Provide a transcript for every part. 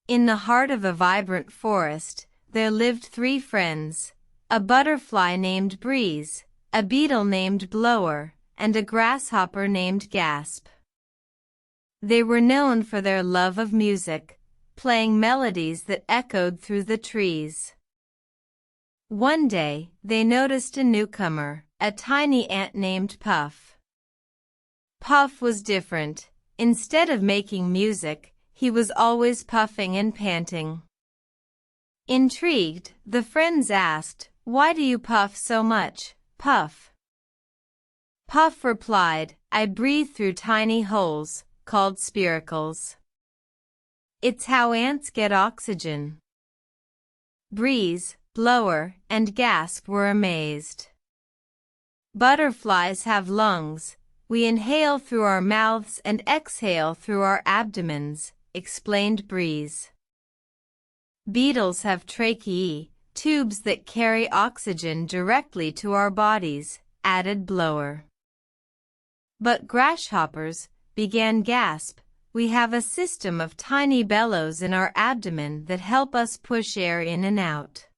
In the heart of a vibrant forest, there lived three friends, a butterfly named Breeze, a beetle named Blower, and a grasshopper named Gasp. They were known for their love of music, playing melodies that echoed through the trees. One day, they noticed a newcomer, a tiny ant named Puff. Puff was different. Instead of making music, he was always puffing and panting. Intrigued, the friends asked, "Why do you puff so much, Puff?" Puff replied, "I breathe through tiny holes, called spiracles. It's how ants get oxygen." Breeze, Blower, and Gasp were amazed. "Butterflies have lungs. We inhale through our mouths and exhale through our abdomens," explained Breeze. "Beetles have tracheae, tubes that carry oxygen directly to our bodies," added Blower. "But grasshoppers," began Gasp, "we have a system of tiny bellows in our abdomen that help us push air in and out."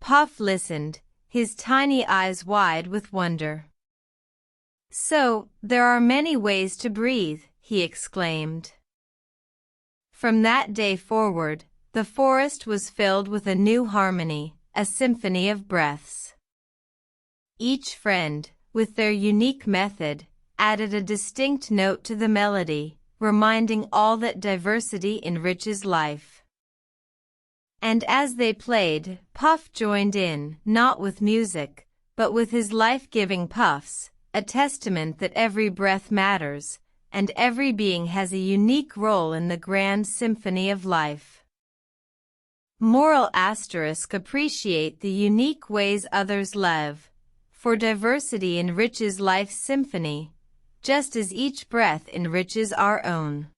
Puff listened, his tiny eyes wide with wonder. "So, there are many ways to breathe," he exclaimed. From that day forward, the forest was filled with a new harmony, a symphony of breaths. Each friend, with their unique method, added a distinct note to the melody, reminding all that diversity enriches life. And as they played, Puff joined in, not with music, but with his life-giving puffs, a testament that every breath matters, and every being has a unique role in the grand symphony of life. Moral **: appreciate the unique ways others live, for diversity enriches life's symphony, just as each breath enriches our own.